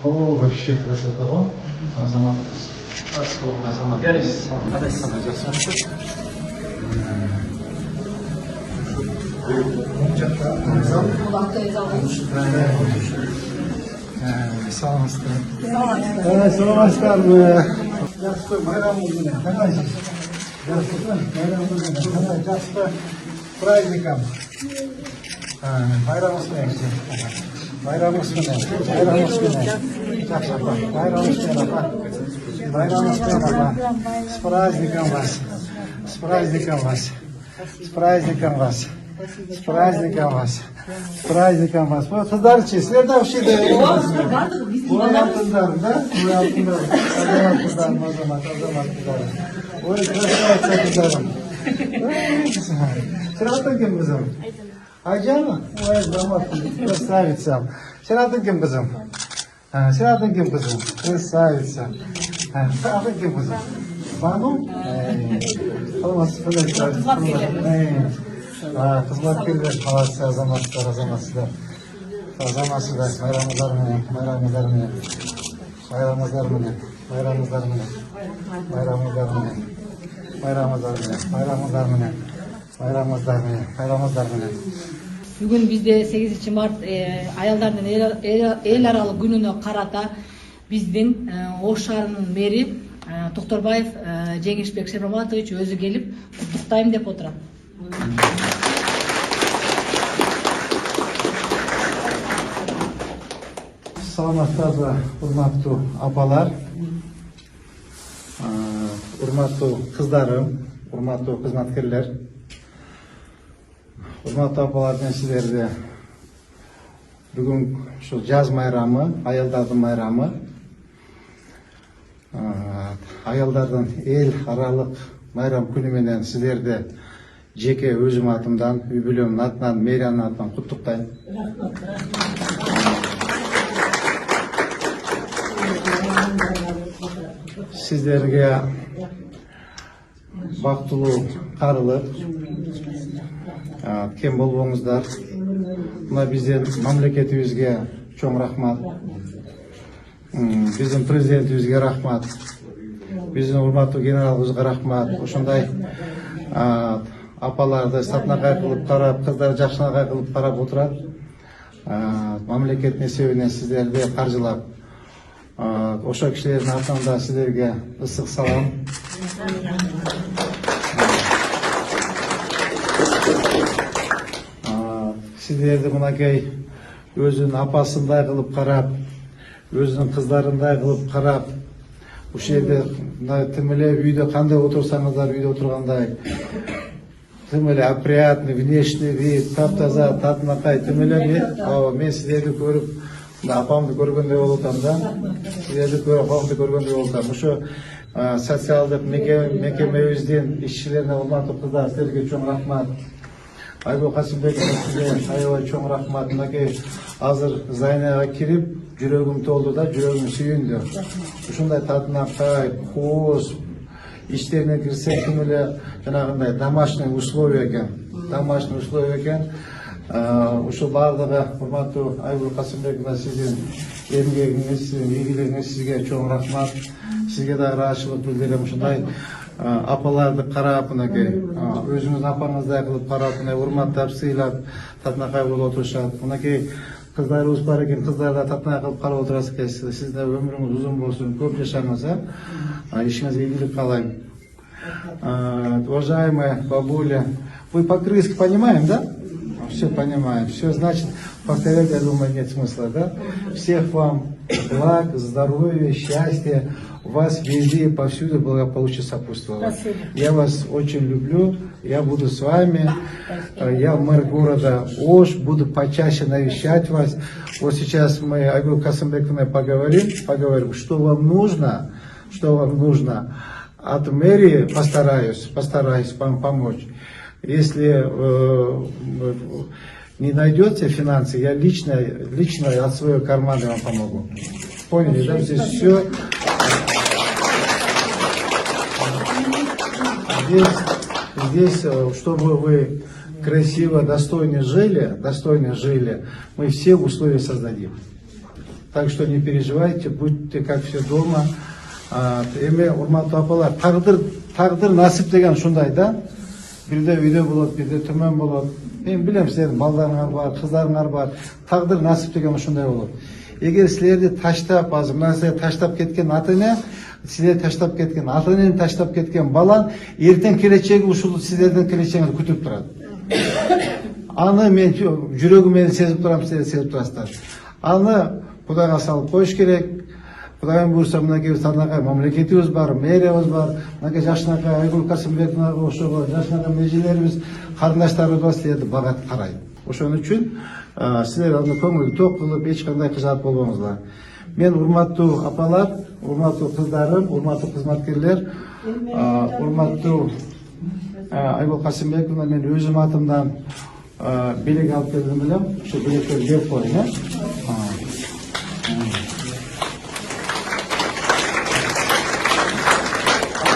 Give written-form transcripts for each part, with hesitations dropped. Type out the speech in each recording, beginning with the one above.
О, вообще красота, о. Азамат. Азамат. Саламатсыздар. Жақсы байрамыңыз менен. Қандайсыз? Жақсысыз? Байрамыңыз менен. Қандай жақсы праздником. Байрамыңыз менен. Байрамыңыз менен. Байрамыңыз менен. Жақсы апа. Байрамыңыз менен апа. Байрамыңыз менен апа. С праздником вас. С праздником вас. С праздником вас. С праздником вас. С праздником вас. Вот қыздарчы, сіздер де вообще да ой алтындар, да? Ой алтындар. Азамат қыздарым, азамат қыздарым. Ой, красавица қыздарым. Сен атын кім қызым? Айжан? Ой, азамат красавица. Сен атын кім қызым? Сен атын кім қызым? Красавица. Сен атын кім қызым? Бану? Қызматкерлер, қаласы, азаматтар, азаматсыздар. Азаматсыздар, байрамыздар менен, байрамыздар менен, байрамыздар менен, байрамыздар менен, байрамыздар менен, байрамыздар менен, байрамыздар менен, байрамыздар менен, байрамыздар менен. Бүгін бізде 8 март аялдардын эл аралык күнүнө карата биздин Ош шаарынын мэри Токторбаев Жеңишбек Шермаматович өзү келип куттуктайм деп отурат. Саламатсыздар, урматтуу апалар, урматтуу кыздарым, урматтуу кызматкерлер, урматтуу апалар менен сиздерди бүгүн ушу жаз майрамы, аялдардын майрамы, аялдардын эл аралык майрам күнү менен сиздерди жеке өзүм атымдан, үй бүлөмдүн атынан, мэриянын атынан куттуктайм. Сиздерге бактылуу карылык, кем болбоңуздар. Мына биздин мамлекетибизге чоң рахмат. Биздин президентибизге рахмат. Биздин урматтуу генералыбызга рахмат. Ошондой апаларды сатынакай кылып карап, кыздар жакшынакай кылып карап отурат. Мамлекеттин эсебинен сиздерди каржылап, ошо кишилердин атынан да сиздерге ысык салам. Сиздерди мынакей өзүнүн апасындай кылып карап, өзүнүн кыздарындай кылып карап, ушул жерде тим эле үйдө кандай отурсаңыздар, үйдө отургандай тим эле опрятный, внешний вид, таптаза, татынакай, тим эле мен сиздерди көрүп, апамды көргөндөй болуп атам да. Сиздерди көрүп апамды көргөндөй болуп атам. Ошо социалдык мекемебиздин ишчилерине, урматтуу кыздар, сиздерге чоң рахмат. Айгүл Касымбековна, сизге аябай чоң рахмат. Мынакей азыр зайнага кирип, жүрөгүм толду да, жүрөгүм сүйүндү. Ушундай татынакай, кооз, иштерине кирсек тим эле жанагындай домашний условия экен. Домашний условия экен. Ушул баардыгы урматтуу Айгүл Касымбековна, сиздин эмгегиңиз, сиздин ийгилигиңиз, сизге чоң рахмат. Сизге да ыраазычылык билдирем. Ушундай апаларды карап, мынакей өзүңүздүн апаңыздай кылып карап, мына урматтап, сыйлап, татынакай болуп отурушат. Мынакей кыздарыбыз бар экен, кыздар да татынакай кылып карап отурасыз экенсиз. Сиздин өмүрүңүз узун болсун, көп жашаңыз, ишиңизге ийгилик каалайм. Уважаемая бабуля, вы по-крымски понимаем, да? Все понимаем, все, значит, повторять, я думаю, нет смысла, да? Всех вам благ, здоровья, счастья, вас везде и повсюду благополучие сопутствовало. Я вас очень люблю, я буду с вами, я мэр города Ош, буду почаще навещать вас. Вот сейчас мы, Айгүл Касымбековна, поговорим, что вам нужно, от мэрии постараюсь вам помочь. Если не найдете финансы, я лично от своего кармана вам помогу. Поняли, да? Здесь все. Здесь, чтобы вы красиво, достойно жили, мы все условия создадим. Так что не переживайте, будьте как все дома. Эме урматтуу апалар, тагдыр насип деген ушундай да. Бирде үйдө болот, бирде төмөн болот. Мен билем силердин балдарыңар бар, кыздарыңар бар. Тагдыр насип деген ушундай болот. Эгер силерди таштап, азыр мына силерди таштап кеткен ата эне, силерди таштап кеткен ата энени таштап кеткен балан эртең келечеги ушул силердин келечегиңизди күтүп турат. Аны мен жүрөгүм менен сезип турам, силер сезип турасыздар. Аны Кудайга салып коюш керек. Кудайым буйрса, мынакей сарнакай мамлекетибиз бар, мэриябыз бар, мынакей жашынакай Айгүл Касымбековнага окшогон жашынакай межелерибиз, карындаштарыбыз бар, силерди багат карайт. Ошон үчүн силер аны көңүл ток кылып, эч кандай кыжаат болбоңуздар. Мен урматтуу апалар, урматтуу кыздарым, урматтуу кызматкерлер, урматтуу Айгүл Касымбековна, мен өзүм атымдан белек алып келдим элем. Ушу белектерди берип коюн,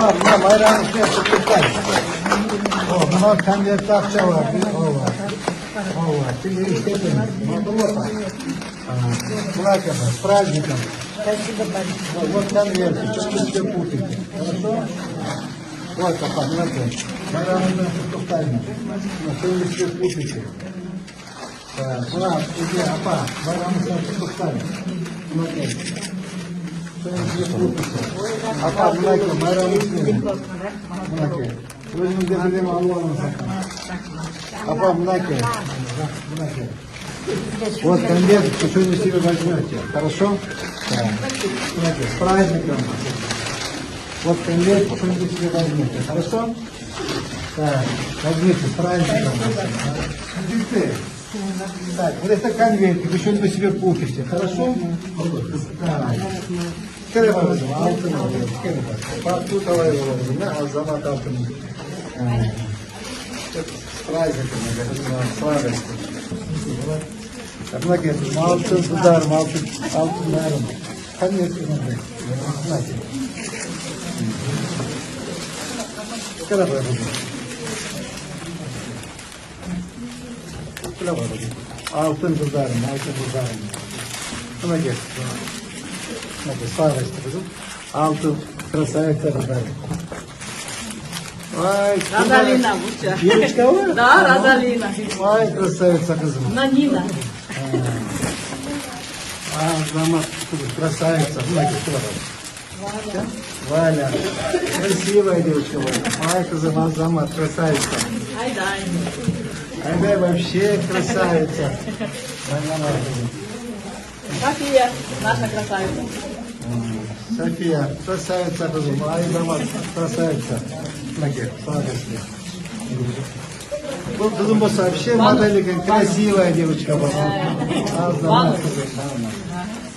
Mına bayramın üstüne çıktıklar. Buna kandiyatlı akça var. Allah. Şimdi işletin. Buna kadar. С праздником. Вот конверты. Чуть-чуть путайте. Хорошо? Вот как однако. Bayramın çıktıklar. Чуть-чуть путайте. Buna иди, апа. Bayramın çıktıklar. Апа, мынакей, майрамын үстүнө. Мынакей. Өзүңүздө билем алып алыңыз. Апа, мынакей. Вот конверт, что-нибудь себе возьмете. Хорошо? Да. Мынакей, с праздником. Вот конверт, что-нибудь себе возьмете. Хорошо? Да. Возьмите, с праздником. Так, вот это конверт, вы что-нибудь себе купите. Хорошо? Да. Kere bakalım, altın alıyoruz, kere bakalım. Farklı tavaya alalım, ne az zaman altın. Праздниками, сладости. Однако, altın tutarım, altınlarım. Конечно, знаете. Kere bakalım. Kere bakalım. Altın tutarım. Buna gel. Сладости, алтын красавица разали. Ай, Розалина лучше. Девочка, вы? Да, Розалина. Ай, красавица кызым. Нанина. Замат, красавица. Валя. Красивая девочка. Ай, кызым, Азамат, красавица. Айдай. Айдай вообще красавица. София, наша красавица. София, красавица, кызым. Ай, Азамат, красавица. Мынакей, сладости. Бұл кызым болса вообще модель, красивая девочка была. Азамат, кызым.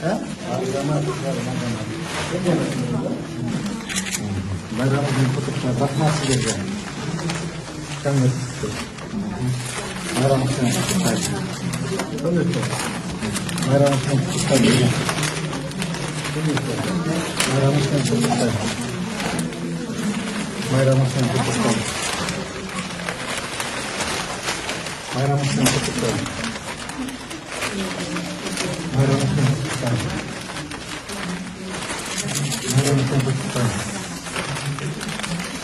Азамат, Bayramın kutusuna bakması gerekiyor. Kanlı kutusu. Bayramın kutusuna. Öyle mi? Bayramın kutusuna gerekiyor. Bayramın kutusuna. Bayramın kutusuna. Bayramın kutusuna. Bayramın kutusuna.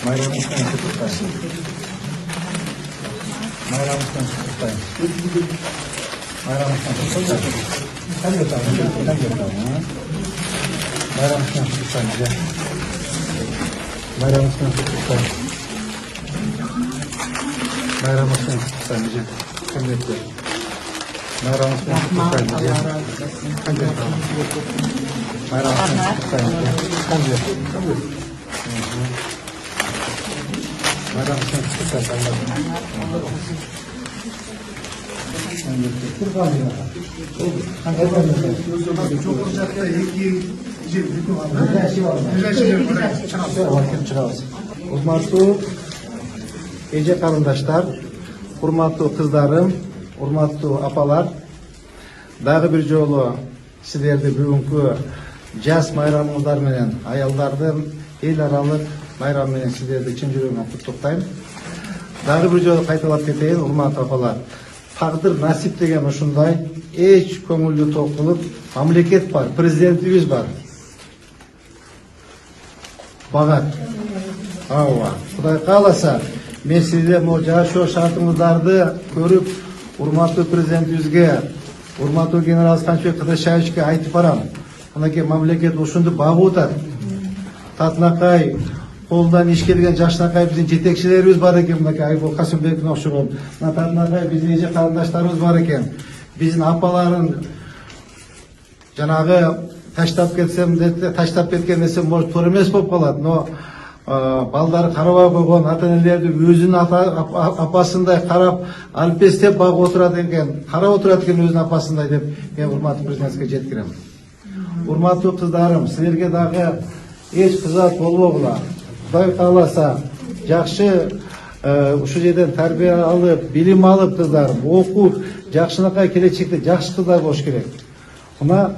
Bayramımızdan kutlayın. Bayramımızdan kutlayın. Bayramımızdan kutlayın. Sen de tamam, sen de tamam. Bayramımızdan kutlayın. Bayramımızdan kutlayın. Bayramımızdan kutlayın. Sen de tamam. Bayramımızdan kutlayın. Sen de tamam. Bayramımızdan kutlayın. Sen de tamam. Bayram sen kutlar Allah'ım. Çok uzakta Урматтуу эже карындаштар, урматтуу кыздарым, урматтуу апалар, дагы бир жолу силерди бүгүнкү жаз майрамыңыздар менен, аялдардын эл аралык майрам менен силерди чын жүрөгүмөн куттуктайм. Дагы бир жолу кайталап кетейин, урматтуу апалар. Taqdir nasip деген ушундай эч көңүлдүү топ кылып, мамлекет бар, президентибиz бар. Багат. Ооба. Кудай кааласа, мен сизде могу жашоо шартыңыздарды көрүп, урматтуу президентибизге, урматтуу генерал Станчбек Кыдыршаевичке айтып барам. Анакей мамлекет ушунду багып атат. Татынакай колунан иш келген Жакшынакай биздин жетекчилерибиз бар экен, мынакей Айбол Касымбековге окшогон. Татынакай биздин эже карындаштарыбыз бар экен. Биздин апаларын жанагы таштап кеткен десем может туура эмес болуп калат, но балдары карабай койгон ата энелерди өзүнүн апасындай карап, алпестеп багып отурат экен, карап отурат экен өзүнүн апасындай деп мен урматтуу президентке жеткирем. Урматтуу кыздарым, силерге дагы эч кызат болбогула. Кудай кааласа, жакшы ушул жерден тарбия алып, билим алып кыздарым, окуп, Жакшынакай келечекте жакшы кыздар болуш керек. Мына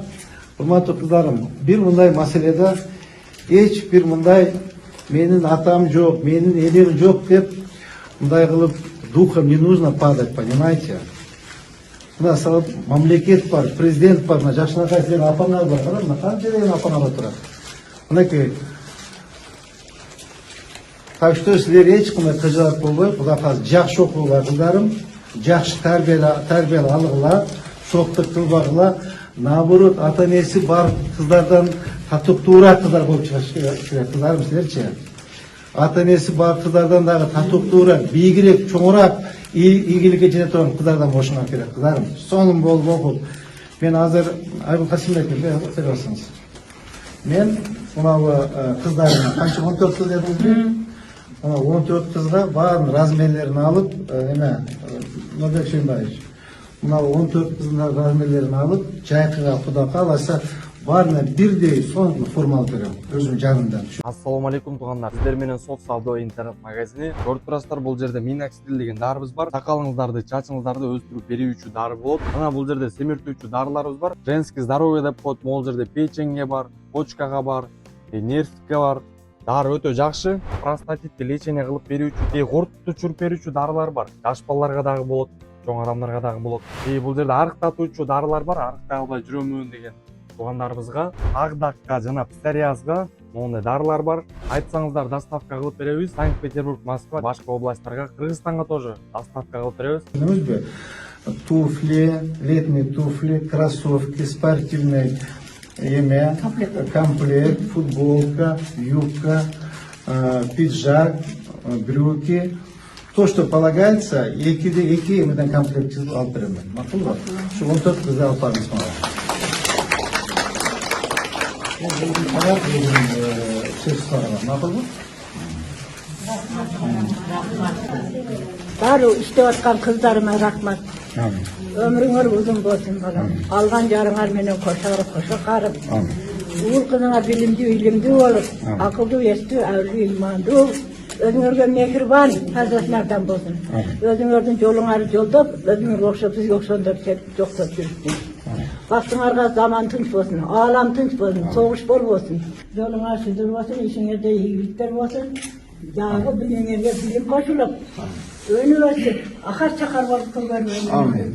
урматтуу кыздарым, бир мындай маселеде эч бир мындай менин атам жок, менин элим жок деп мындай кылып духом не нужно падать, понимаете? Мына салып мамлекет бар, президент бар, мына Жакшынакай силердин апаңар бар, кара, мына канча деген апаңар отурат. Мынакей. Так что силер эч кандай кыжаат болбой, Кудай кааласа жакшы окугула кыздарым, жакшы тарбия алгыла, шоктук кылбагыла. Наоборот, ата энеси бар кыздардан татыктуураак кыздар болуп чыгыш керек, кыздарым силерчи. Ата энеси бар кыздардан дагы татыктуураак, бийигирээк, чоңураак ийгиликке жете турган кыздардан болушуңар керек, кыздарым. Сонун болуп окуп. Мен азыр Айбул Касымбековге сөйлөсөңүз. Мен мына кыздарым канча 14 кыз дедиңизби? 14 кызга баардын размерлерин алып, эме Нурбек Шембаевич. Мына 14 кыздын размерлерин алып, жайкыга Кудай кааласа баарына бирдей сонун форма алып берем, өзүм жанымдан. Ассаламу алейкум туугандар. Сиздер менен Сот Саудо интернет магазини. Көрүп турасыздар, бул жерде миноксидил деген дарыбыз бар. Сакалыңыздарды, чачыңыздарды өстүрүп берүүчү дары болот. Ана бул жерде семиртүүчү дарыларыбыз бар. Женский здоровье деп коет. Могул жерде печеньге бар, почкага бар, нервке бар. Дары өтө жакшы. Простатитти лечение кылып берүүчү, кортукту чүрүп берүүчү дарылар бар. Жаш балдарга дагы болот, чоң адамдарга дагы болот. Бул жерде арыктатуучу дарылар бар. Арыктай албай жүрөмүн деген туугандарыбызга, агдакка жана псориазга мондай дарылар бар. Айтсаңыздар доставка кылып беребиз. Санкт-Петербург, Москва, башка областтарга, Кыргызстанга тоже доставка кылып беребиз. Нужбы туфли, летние туфли, кроссовки, спортивный комплект, футболка, юбка, пиджак, брюки. То, что полагается, эки эмеден комплект алып берем. Макулбу? Şu 14 кызды алып барыңыз мага. Бары иштеп аткан кыздарыма рахмат. Өмүрүңөр узун болсун балам. Алган жарыңар менен кошо карып. Уул кызыңа билимдүү, илимдүү болуп, акылдуу, эстүү, әүрлүү, имандуу, өзүңөргө мехрибан фазилаттардан болсун. Өзүңөрдүн жолуңарды жолдоп, өзүңөргө окшоп, бизге окшондор жоктоп жүрүптүр. Бактыңарга заман тынч болсун, аалам тынч болсун, согуш болбосун. Жолуңар сүзүл болсун, ишиңерде ийгиликтер болсун. Дагы билимиңерге билим кошулуп, өнүп өсүп, акар чакар болуп көргөн. Амин.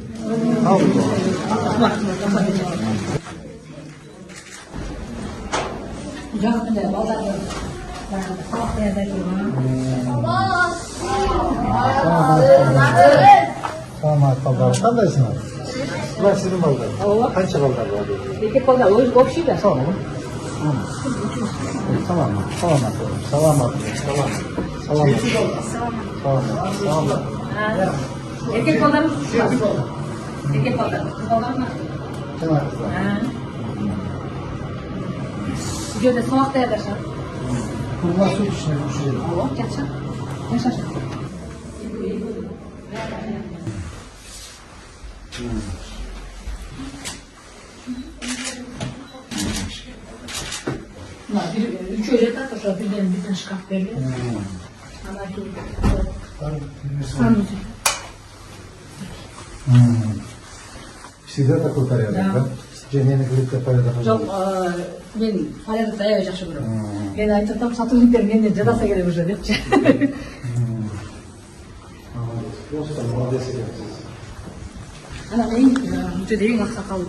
Саламат балдар, кандайсыңар? Булар сиздин балдар. Канча балдар бар? Эки балдар өз общийда. Саламат. Erkek ballarım erkek ballarım. Sizde soğukta yaşar. Kurban süt içine bu şey. Allah yaşar. Yaşar. Üç öyle tatlı bir tane şkaf veriyor. Всегда такой порядок, да? Жене говорит, порядок. Жоқ, мен порядокты аябай жакшы көрөм. Мен айтып атам, сотрудниктер менден жадаса керек уже депчи. Просто молодец. Ana eng bu yerda eng oqsoqol.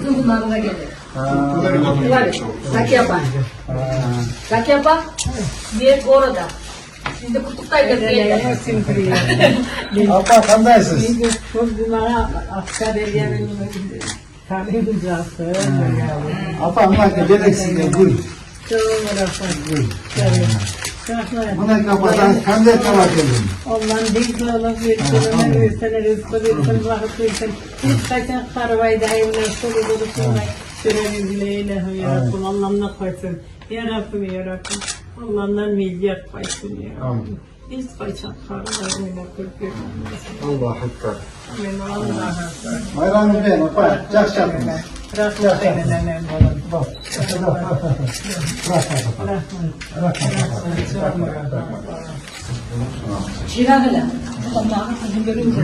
Tunggu narına geldi. Zaki apa? Zaki apa? Niye orada? Şimdi kutuktay geldi. Apa kandaysız? Çok bunlara asker ellerini tanıyacağız. Apa bunlar gereksiz buyurun. Bunlar kapatan kanday tabak edin. Ondan değil oğlum versin, versin, rızkı versin, vakit versin. Hiç kaçan karvayda evine solu durursun. Süremiz bile ilahım ya Rabbim, Allah'ına koysun. Ya Rabbim, ya Rabbim. Allah'ından milyar koysun ya Rabbim. Hiç kaçan karvayda evine kırpıyor. Allah hakkı. Amin, Allah'a hakkı. Bayramı ben apa çak çakınız. Rahmet eylesin oğlum. Bak. Şiragıla. Allah'a kızım görünce.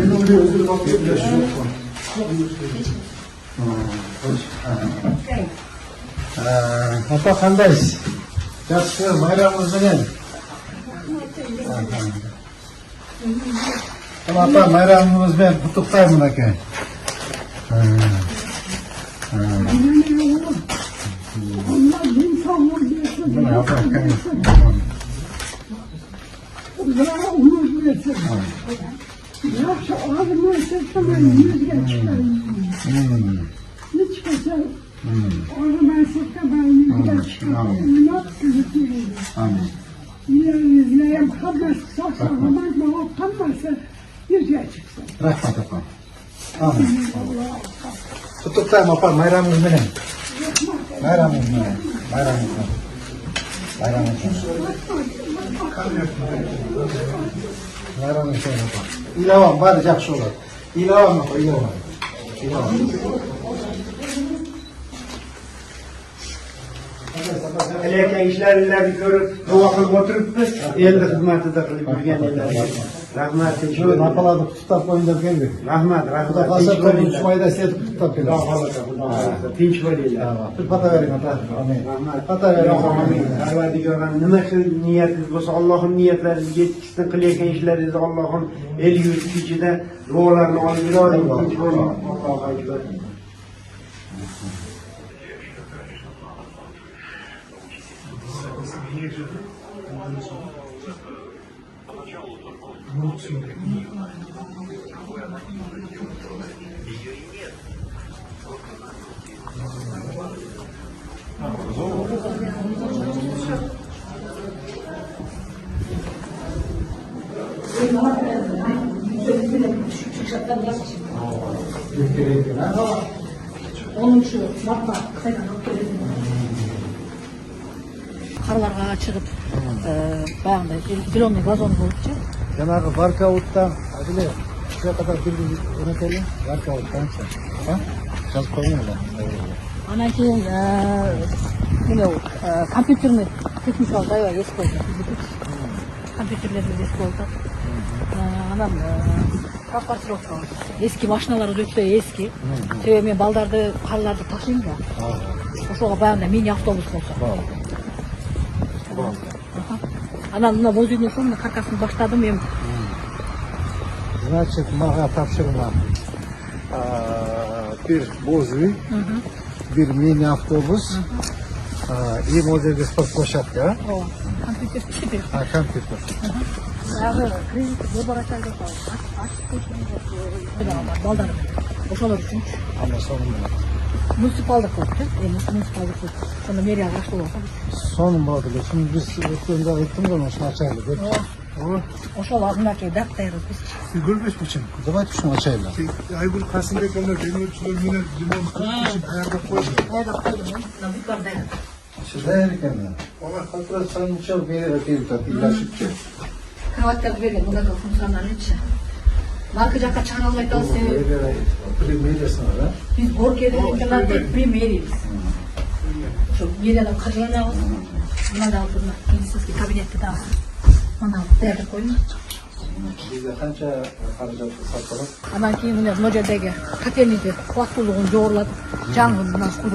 Apa kandays? Yaxşı bayramımız bilen. Apa bayramımız bilen kutuktayım aka. Rahmet apa. Amin. Kutuktayım apa bayramımız bilen. Bayramımız bilen. Bayramımız bilen. Bayramımız bilen. Bayramımız bilen apa. İlavam var yaxşı olur. İlavam apa ilavam. İlavam. Qilayotgan ishlaringlarni ko'rib duo qilib o'tiribmiz. Endi xizmatida qilib yurganinglarga rahmat. Şöyle napalarda tutup oyunda geldik. Rahmat, Bu da rahmat. kasap Tinch topu bo'linglar. uçmayı da setip tutup Xudo geldik. xolasa, xudo xolasa. Tinch bo'linglar. Tamam. Bir pata verin ata. Amin. Rahmat. Pata verin. Amin. Parvardigorim, nima qil niyatingiz bo'lsa Allohim niyatlaringizni yetkazsin. Qilayotgan ishlaringizni Allohim el yurt ichida duolarni olib yuring. Tinch bo'ling. Allohu akbar. Onun şu Mart'ta sayıdan Karlarga çıkıp bağında kilomlu gazonu bulupçu. Yanarı workout'tan adile şuraya kadar bir gün yönetelim. Workout'tan sen. Ha? Biraz koyayım mı? Ana keyin nima kompyuterni teknik oldi va eski oldi. Kompyuterlerimiz eski oldu. Anam kapasitesi eski машиналар өтө eski. Себеби мен балдарды, карларды ташыйм да. Ошого баягында мини автобус болсо. Анан мына боз үйдөн соң каркасын баштадым эми. Значит, мага тапшырма. Bir boz үй, bir mini avtobus, и модельный спортплощадка. Компьютер чипи. Компьютер. Баягы кредит лаборатория жасап, ачып балдар. Ошолор үчүн Ama sonunda. муниципалдык болчу. Муниципалдык. Сонда мэрия башталып атат. Sonun bağlı. Şimdi biz ötüründe gittim de onu açayım. Ошол алдынакей дактайбыз биз. Görmüş biçim. Давайте şunu açayım. Aygül Kasım'daki onlar demirciler yine limon kırk için ayarda koydu. Айда койдум, на бутарда. Сюда еркен. Ona kalkıra sen uçak bir yere atayım da ilaçıp ki. Кроваттарды берген, мындай функционалычы. Марка жакка чыгара албай атабыз себеби Примересine var. биз Горкеде интернатта премьерибиз. Ошо мэриядан каржыланабыз. Мына дагы турна медицинский кабинетти дагы. Мына даярдап койдум. Bizde kança harcatı satılır. Анан кийин мына жердеги котельныйды кубаттуулугун жогорулатып, жаңы мына курдук